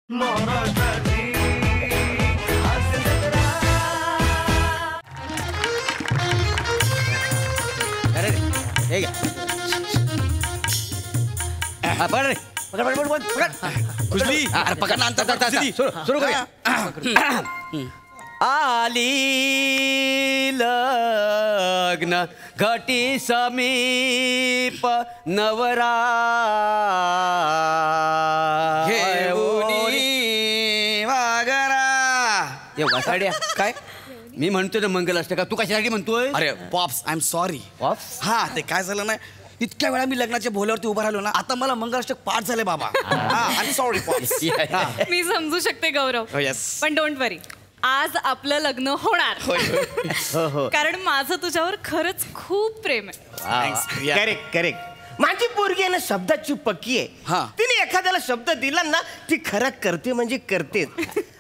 अरे हे घ्या. पकड रे, पकड पकड पकड पकड. खुजली. अरे पकड ना, अंतर सुरू करूया. आली लग्न घटी समीप नवरा वागरा. वसाड्या काय मी म्हणतोय ना मंगल अष्टका, तू कशासाठी म्हणतोय? अरे pops, I am sorry. Pops? हा ते काय झालं ना, इतक्या वेळा मी लग्नाच्या भोल्यावरती उभा राहिलो ना, आता मला मंगलाष्टक पाठ झाले बाबा. I am sorry pops. मी समजू शकते गौरव, पण डोंट वरी, आज आपलं लग्न होणार. कारण माझं तुझ्यावर खरंच खूप प्रेम आहे. Correct correct. माझी पोरगी आहे ना शब्दाची पक्की आहे. तिने एखाद्याला शब्द दिला ना ती खरं करते म्हणजे करतेच.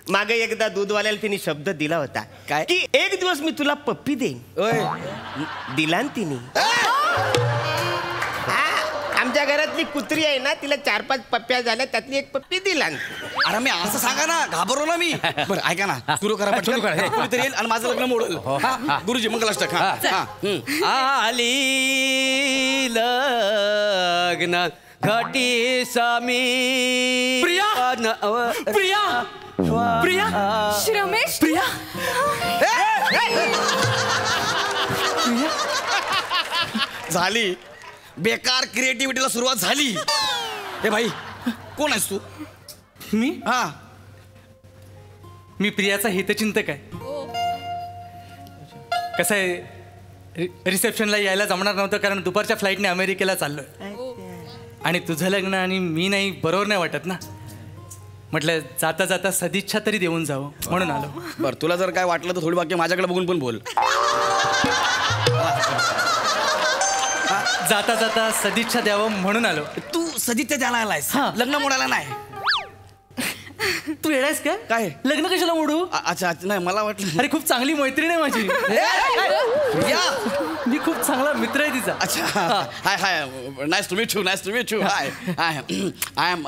मागे एकदा दूधवाल्याला तिने शब्द दिला होता काय की एक दिवस मी तुला पप्पी देईन. दिला ना तिने. आमच्या घरातली कुत्री आहे ना, तिला 4-5 पप्प्या झाल्या, त्यातली एक पप्पी दिला. अरे मी असं सांगा ना, घाबरलो ना मी. बरं ऐका ना, सुरू करा पटकन. कुठेतरी येईल आणि माझं लग्न मोडल. गुरुजी मंगलाष्टक. आली लग्न घटी समीप प्रिया प्रिया प्रिया रमेश, प्रिया. झाली बेकार क्रिएटिव्हिटीला सुरुवात झाली. हे भाई कोण आहेस तू? मी हा मी प्रियाचा हितचिंतक आहे. कसं आहे, रिसेप्शनला यायला जमणार नव्हतं कारण दुपारच्या फ्लाईटने अमेरिकेला चाललोय. आणि तुझं लग्न आणि मी नाही, बरोबर नाही वाटत ना. म्हटलं जाता जाता सदिच्छा तरी देऊन जावं म्हणून आलो. बरं, तुला जर काय वाटलं तर थोडी वाक्य माझ्याकडे बघून पण बोल. जाता जाता सदिच्छा द्यावं म्हणून आलो. तू सदिच्छा द्यायला आलायस, लग्न मोडायला नाही. तू येडायस काय? काय लग्न कशाला मोडू? अच्छा अच्छा, नाही मला वाटलं. अरे खूप चांगली मैत्रीण आहे माझी. मी खूप चांगला मित्र आहे तिचा. अच्छा, hi hi, nice to meet you. Nice to meet you. Hi I am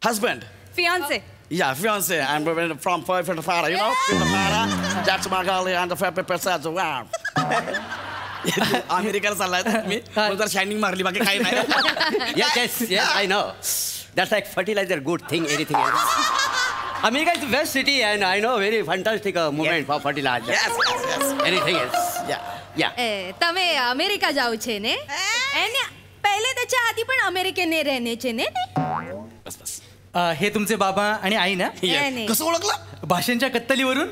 husband. Fiance. Yeah, fiance. I'm from Fara, you know? Fara. That's my girl and the percent. Wow. अमेरिकेला चाललाय मी, जर शायनिंग मारली, बाकी काही नाही. Yes, I know. That's like fertilizer, good thing, anything else. America is the best city and I know very fantastic moment for fertilizer. Yes. Anything else? Yeah. તમે America જાવ છે ને? એને પહેલે त्याच्या आधी पण अमेरिकेने રહેને ને? बस हे तुमचे बाबा आणि आई ना? कसं ओळखलं? भाषांच्या कत्तलीवरून.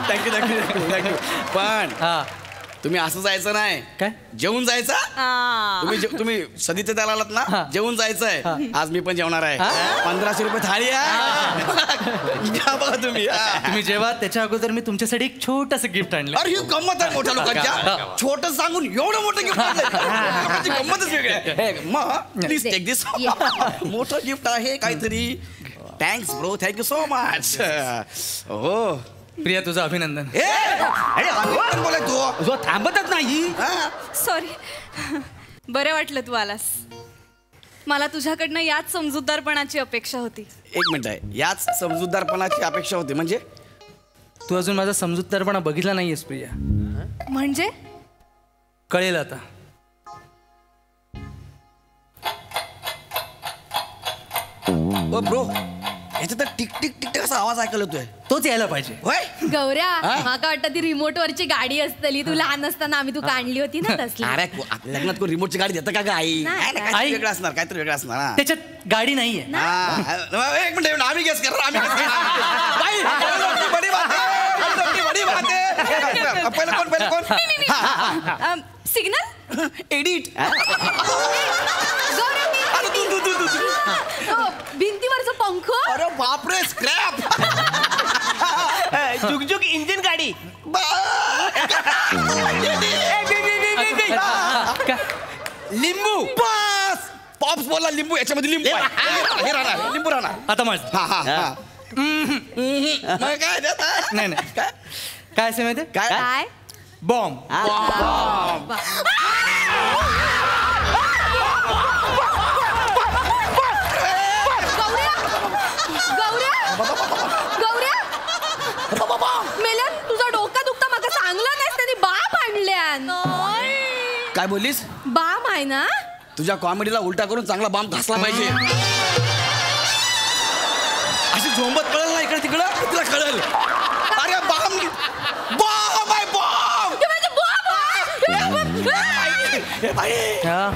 थँक्यू. पण तुम्ही असं जायचं नाही. काय? जेवून जायचं. तुम्ही सदिच्छा द्यायला आलात ना, जेवून जायचंय. आज मी पण जेवणार आहे. 1500 रुपये थाळी आहे. बघा तुम्ही. तुम्ही जेव्हा त्याच्या अगोदर मी तुमच्यासाठी एक छोटंसं गिफ्ट आणलं. अरे ही गंमत आहे मोठ्या लोकांच्या. छोटं सांगून एवढं मोठं गिफ्ट आणलं. गंमतच वेगळी आहे. मग प्लीज टेक दिस. मोठं गिफ्ट आहे काहीतरी. Thanks bro, thank you so much. हो प्रिया, तुझं अभिनंदन. अरे अभिनंदन बोलाय तू थांबतच नाही. सॉरी. बरं वाटलं तू आलास. मला तुझ्याकडनं याच समजूतदारपणाची अपेक्षा होती. एक मिनिट आहे, याच समजूतदारपणाची अपेक्षा होती म्हणजे? तू अजून माझा समजूतदारपणा बघितला नाहीयेस प्रिया. म्हणजे? कळेल आता. ओ ब्रो, याच्यात टिक टिक टिक टिक असा आवाज ऐकायला येतोय. तोच यायला पाहिजे. गौऱ्या, माका वाटतं ती रिमोट वरची गाडी असतली. तू लहान असताना आम्ही तू काढली होती ना तसली. अरे लग्नात कोण रिमोटची गाडी देतं का ग आई? आई वेगळं असणार, काहीतरी वेगळं असणार. त्याच्यात गाडी नाहीये. एक मिनिट, आम्ही गेस करणार. पहिलं कोण? Signal edit. भिंतीवरचं पंख. अरे बापरे, स्क्रॅप. जुगजुग इंजिन गाडी. लिंबू. बस पॉप्स बोलला लिंबू. याच्यामध्ये लिंबू हे राहणार, लिंबू राहणार. आता माझं काय नाही काय असे माहिती? काय? बॉम्ब. गौऱ्या मेल्यान तुझा डोका दुखता मला सांगलं नाहीस त्यांनी बाम आणल्यान. काय बोललीस? बाम आहे ना. तुझ्या कॉमेडीला उलटा करून चांगला बाम घासला पाहिजे. अशी झोंबत कळल ना इकडे तिकडं तुला कळल. अरे बाम बाम आहे बाम.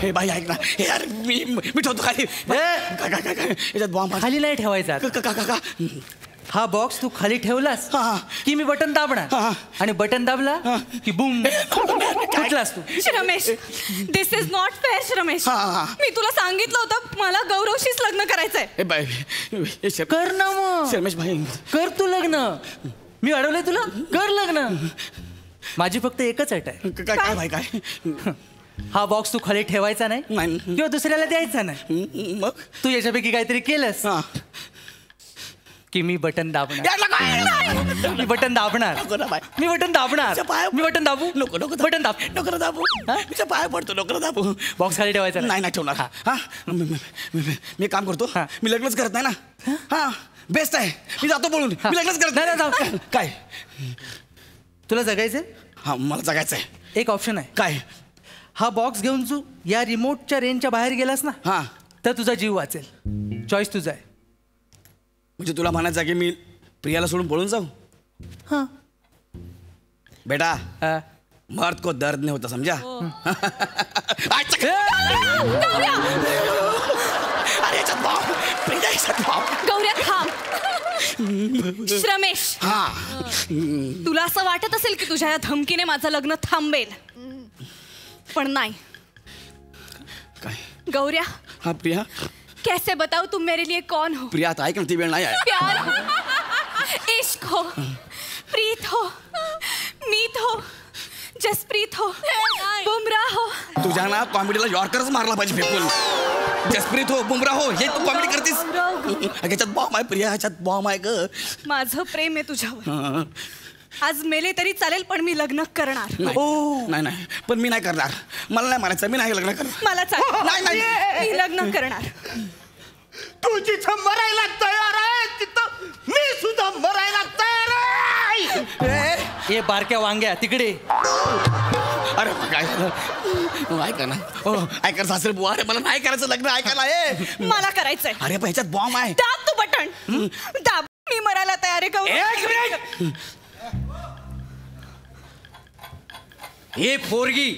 हे बाई ऐक ना. हे यार मी ठेवतो खाली. काय याच्यात बॉम्ब खाली नाही ठेवायचा. का हा बॉक्स तू खाली ठेवलास की मी बटन दाबणार आणि बटन दाबला की बूम कुठलास तू. Ramesh, this is not fair Ramesh. मी तुला सांगितलं होतं मला गौरवशीच लग्न करायचंय. कर ना मग रमेश भाई, कर तू लग्न. मी अडवलंय तुला, कर लग्न. माझी फक्त एकच अट आहे. काय भाई काय? हा बॉक्स तू खाली ठेवायचा नाही किंवा दुसऱ्याला द्यायचा नाही. मग तू याच्यापैकी काहीतरी केलंस की मी बटन दाबणार. मी बटन दाबणार. मी बटन दाबणार. मी बटन दाबू नको नको बटन दाब. नको दाबू. तुझ्या पाया पडतो. नको दाबू. बॉक्स खाली ठेवायचा नाही नाही ठेवणार. हा मी काम करतो. मी लग्नच करत नाही ना. हा बेस्ट आहे. मी जातो बोलून. मी लग्नच करत नाही. काय तुला जगायचंय? हा मला जगायचं आहे. एक ऑप्शन आहे. काय? हा बॉक्स घेऊन तू या रिमोटच्या रेंजच्या बाहेर गेलास ना हा तर तुझा जीव वाचेल. चॉईस तुझा आहे. म्हणजे तुला म्हणायचं की मी प्रियाला सोडून पळून जाऊ? हा बेटा मर्द को दर्द नहीं होता समझा. गौऱ्या थांब. रमेश, तुला असं वाटत असेल की तुझ्या या धमकीने माझं लग्न थांबेल, पण नाही. काय गौऱ्या? हाँ प्रिया. कैसे बताओ तुम मेरे लिए कौन हो? प्रिया आता ऐक ना, ती वेळ नाही आहे. प्यार हो, इश्क हो, प्रीत हो, मीत हो, जसप्रीत हो, बुमराह हो. तुझ्या ना कॉमेडीला यॉर्करच मारला पाहिजे फेकून. जसप्रीत हो, बुमराह हो, हे तू कॉमेडी करतीस. ह्याच्यात बॉम्ब आहे प्रिया, ह्याच्यात बॉम्ब आहे ग. माझं प्रेम आहे तुझ्यावर. आज मेले तरी चालेल पण मी लग्न करणार. नाही नाही पण मी नाही करणार. मला नाही मारायचं. मी नाही लग्न करणार. मला चालेल. नाही नाही मी लग्न करणार. तू जिथं मरायला तयार आहे तिथं मी सुद्धा मरायला तयार आहे. हे बारक्या वांग्या तिकडे. अरे काय ऐका ना. ऐका सासरे बुवा, अरे मला नाही करायचं लग्न. ऐका ना. मला करायचंय. अरे पण ह्याच्यात बॉम्ब आहे. दाब तू बटन. दाब. मी मरायला तयार आहे. गौरी हे पोरगी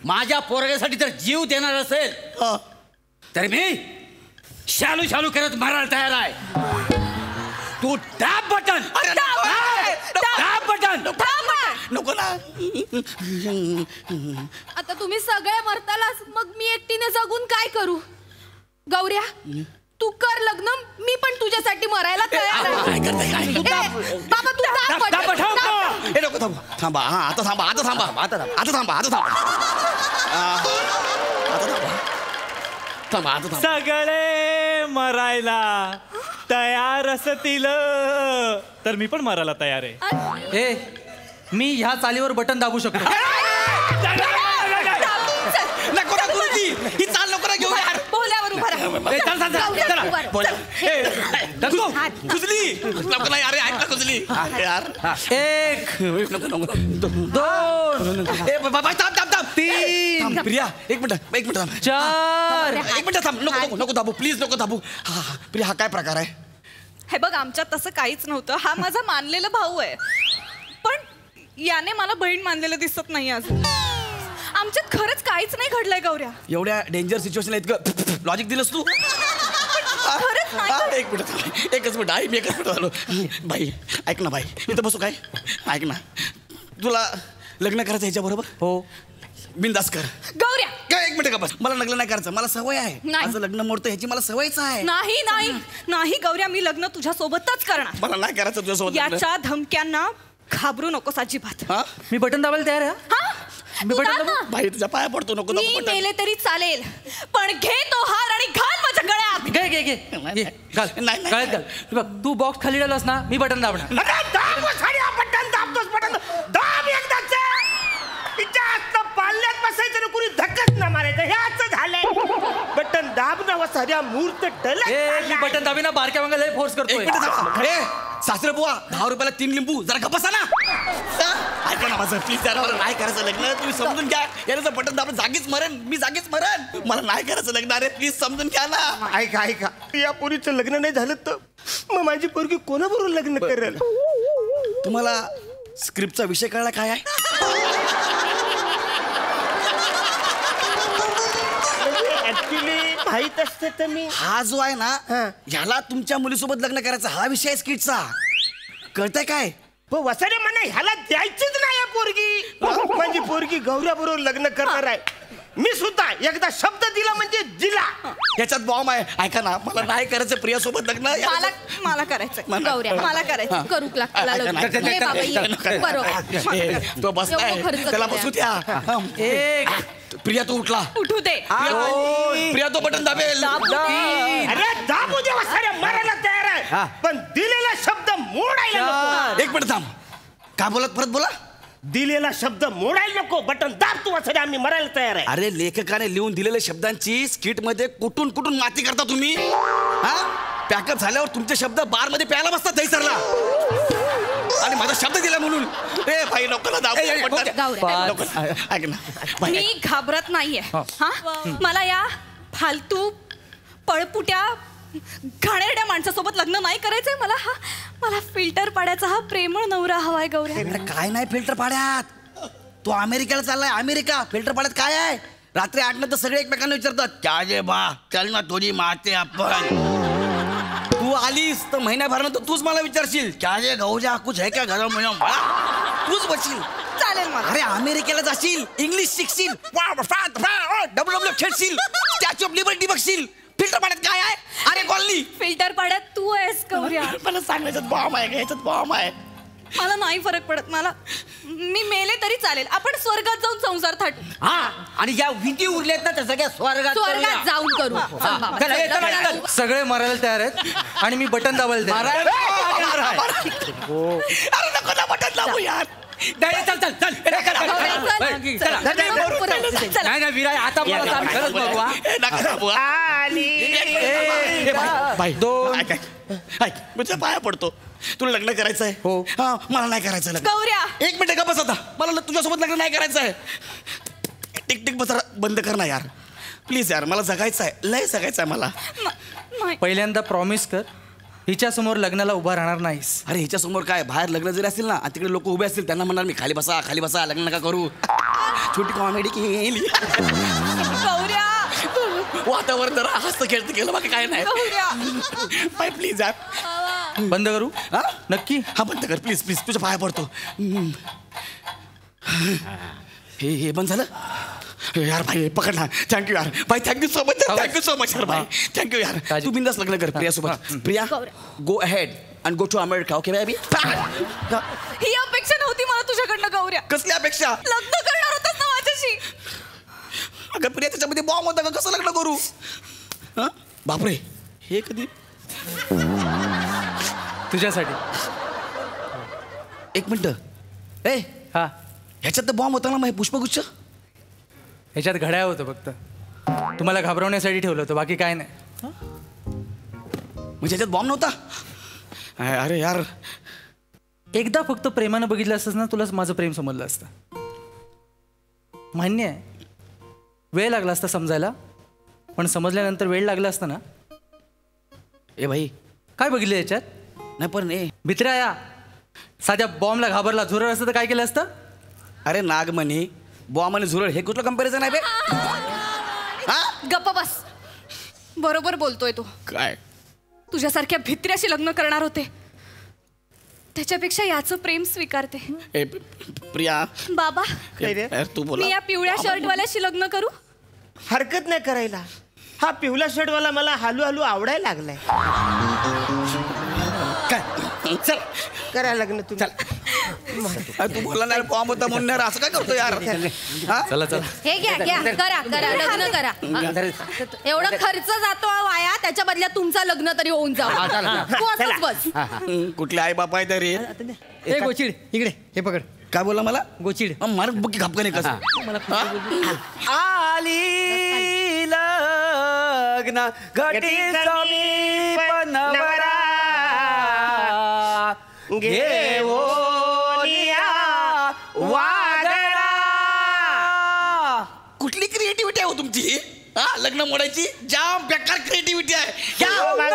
माझ्या पोरग्यासाठी जर जीव देणार असेल तर मी शालू शालू करत मारायला तयार आहे. तू दाब बटन. दाब बटन. नको ना. आता तुम्ही सगळे मरतालाच मग मी एकटीने जगून काय करू? गौऱ्या तू कर लग्न, मी पण तुझ्यासाठी मरायला तयार आहे. बाबा तू दाब बटन. नको थांबा. हा आता थांबा. आता थांबा. आता थांबा. आता थांबा. आता थांबा. सगळे मरायला तयार असतील तर मी पण मरायला तयार आहे. मी ह्या चालीवर बटन दाबू शकतो. नको ना गुरुजी, ही चाल नको ना घेऊ यार. बोल्यावर उभा राहा. कुजली नको ना यार. ऐक ना कुजली यार. 1 2 बाबा थांब थांब थांब. 3 प्रिया एक मिनिट थांब. 4 एक मिनिट थांब. नको दाबू प्लीज. नको दाबू. हा प्रिया हा काय प्रकार आहे? हे बघ आमच्यात तसं काहीच नव्हतं. हा माझा मानलेला भाऊ आहे पण याने मला बहीण मानलेलं दिसत नाही. अजून आमच्यात खरंच काहीच नाही घडलंय. गौऱ्या एवढ्या डेंजर सिच्युएशन इतकं लॉजिक दिलंस तू? खरंच नाही. एक मिनिट. एकच मिनिट. आई मी एकच मिनिट झालो. बाई ऐक ना बाई. इथं बसू काय? ऐक ना. तुला लग्न करायचं ह्याच्या बरोबर? हो. बिंदास कर. गौऱ्या काय एक मिनिट का बस. मला लग्न नाही करायचं. मला सवय आहे. माझं लग्न मोडतं ह्याची मला सवयच आहे. नाही नाही नाही गौऱ्या, मी लग्न तुझ्या सोबतच करणार. मला नाही करायचं तुझ्यासोबत. याच्या धमक्यांना घाबरू नकोस अजिबात. हा मी बटन दाबायला तयार आहे. मी बटन दाबू? बाई तुझ्या पाया पडतो. नको मी मेले तरी चालेल पण घे तो हार आणि घाल माझ्या गळ्यात. घे घाल. गळ्यात घाल. बघ तू बॉक्स खाली डालास ना मी बटन दाबणार. बटन दाबतोस. बटन दाब एकदाच. तिच्या हातनं पाल्यात बसायचं ना कुणी धक्कच ना मारायचं. हे आजचं झालंय. बटन दाब ना वसाऱ्या मूर्त मी बटन दाबी ना बारक्या मागे लय फोर्स करतोय. सासरे बुवा 10 रुपयाला 3 लिंबू जरा गप्पा ना. ऐका ना माझं प्लीज जरा मला नाही करायचं लग्न. तुम्ही समजून घ्या. याला जर बटन दाबलं जागीच मरण. मी जागीच मरण. मला नाही करायचं लग्न. अरे प्लीज समजून घ्या ना. ऐका या पोरीचं लग्न नाही झालं तर मग माझी पोरगी कोणाबरोबर लग्न करेल? तुम्हाला स्क्रिप्टचा विषय कळला काय आहे? ऍक्च्युली माहित असते तर मी हा जो आहे ना ह्याला तुमच्या मुलीसोबत लग्न करायचा हा विषय आहे स्किटचा. कळतंय काय? वसारे म्हणा ह्याला द्यायचीच नाही या पोरगी. माझी पोरगी गौऱ्या बरोबर लग्न करणार आहे. मी सुद्धा एकदा शब्द दिला म्हणजे दिला. याच्यात बॉम्ब आहे. ऐका ना मला नाही करायचं प्रियासोबत लग्न. मला करायचं गौऱ्या मला करायचं करू लागला तो बसलाय त्याला बसू द्या. प्रिया तो उठला. उठू दे. प्रिया तो बटन दाबेल. अरे दाबू दे वसारे मारायला तयार आहे पण दिलेला शब्द मोडायला नको. एक मिनिट थांब. काय बोलत परत बोला. दिलेला शब्द मोडायला नको. बटन दाब तू वसारे आम्ही मरायला तयार आहे. अरे लेखकाने लिहून दिलेल्या शब्दांची स्किट मध्ये कुठून कुठून माती करता तुम्ही. हा पॅकअप झाल्यावर तुमचे शब्द बार मध्ये प्यायला बसतात दहीसरला आणि माझा शब्द दिला म्हणून ए भाई लोकांना ऐक ना मी घाबरत नाहीये. हा मला या फालतू पळपुट्या घाणेरड्या माणसासोबत लग्न नाही करायचंय. मला फिल्टर पाड्याचा हा प्रेमळ नवरा हवाय गौऱ्या. काय नाही फिल्टर पाड्यात. तो अमेरिकेला चाललाय. अमेरिका. फिल्टर पाड्यात काय आहे? रात्री 8 नंतर सगळे एकमेकांना विचारतात क्या जे बा चल ना तुझी माते आपण. तू आलीस तर महिन्याभरानंतर तूच मला विचारशील क्या जे गौजा कुछ है क्या घर में. तूच बसशील. चालेल मला. अरे अमेरिकेला जाशील. इंग्लिश शिकशील. डब्ल्यू खेळशील. स्टॅच्यू ऑफ लिबर्टी बघशील. फिल्टर पाड्यात काय आहे? अरे कॉलनी. फिल्टर पाड्यात तू आहेस गौऱ्या. मला सांगायचं बॉम्ब आहे. याच्यात बॉम्ब आहे. मला नाही फरक पडत. मी मेले तरी चालेल. आपण स्वर्गात जाऊन संसार थाटू. हा आणि ज्या विधी उरलेत ना त्या सगळ्या स्वर्गात जाऊन करू. सगळे मरायला तयार आहेत आणि मी बटन दाबायला तयार आहे. अरे नको ना बटन दाबू यार. नाही विराय आता तुझ्या पाया पडतो. तुला लग्न करायचं आहे? हो. हा मला नाही करायचं लग्न. गौऱ्या एक मिनिट का बस आता. मला तुझ्यासोबत लग्न नाही करायचं आहे. टिक टिक बस बंद कर ना यार प्लीज यार. मला जगायचं आहे. लय जगायचं आहे मला. पहिल्यांदा प्रॉमिस कर हिच्या समोर लग्नाला उभा राहणार नाहीस. अरे हिच्या समोर काय बाहेर लग्न जरी असतील ना आणि तिकडे लोक उभे असतील त्यांना म्हणणार मी खाली बसा लग्न नका करू. छोटी कॉमेडी केली. गौऱ्या वातावरण जरा हस्त खेळत गेलं बाकी काय नाही. बाय प्लीज यार. बंद करू? हा नक्की. हा बंद कर प्लीज प्लीज. तुझ्या पाया पडतो. हे बंद झालं यार. भाई पकडला. थँक्यू यार भाई. Thank you so much. Thank you so much यार भाई. थँक्यू यार. तू बिंदास लग्न कर प्रियासोबत. Priya go ahead and go to America. Okay baby. ही अपेक्षा नव्हती मला तुझ्याकडनं गौऱ्या. कसली अपेक्षा? लग्न करणार होतास ना माझ्याशी. अगं प्रिया त्याच्यामध्ये बॉम्ब होता का? कसं लग्न करू? हा बापरे. हे कधी? तुझ्यासाठी. एक मिनिट. ए हा ह्याच्यात तर बॉम्ब होता ना मग पुष्पगुच्छ. ह्याच्यात घड्याळ होतं फक्त. तुम्हाला घाबरवण्यासाठी ठेवलं होतं बाकी काय नाही. म्हणजे ह्याच्यात बॉम्ब नव्हता? अरे यार एकदा फक्त प्रेमानं बघितलं असतंस ना तुला माझं प्रेम समजलं असतं. मान्य आहे वेळ लागला असता समजायला पण समजल्यानंतर वेळ लागला असता ना. ए भाई काय बघितलं याच्यात? नाही पण ए भित्र्या या साध्या बॉम्बला घाबरला झुरळ असतं तर काय केलं असतं? अरे नागमणी बॉम्ब आणि झुरळ हे कुठलं कंपॅरिझन आहे बे? गप्प बस. बरोबर बोलतोय तू. काय तुझ्यासारख्या भित्र्याशी लग्न करणार होते त्याच्यापेक्षा याचं प्रेम स्वीकारते. ए प्रिया बाबा यार तू बोला. मी या पिवळ्या शर्टवाल्याशी लग्न करू? हरकत नाही करायला. हा पिवला शर्टवाला मला हालू हालू आवडायला लागलाय. काय चल करा लग्न तुम्ही. तू बोला नाही बॉम्ब होता म्हणून असं काय करतो यार? चला चला. हे घ्या करा लग्न करा. एवढा खर्च जातो वाया त्याच्या बदल्यात तुमचं लग्न तरी होऊन जाऊ. बस. कुठले आई बाप आहे तरी? ए गोचिड इकडे हे पकड. काय बोला मला? गोचिड मारत बघ घापका नाही कसं. आली लग्नाची लग्न घटी समीप नवरा घेऊनिया वादळा. कुठली क्रिएटिव्हिटी आहे हो तुमची? हा, लग्न मोडायची जाम बेकार क्रिएटिव्हिटी आहे. मंगल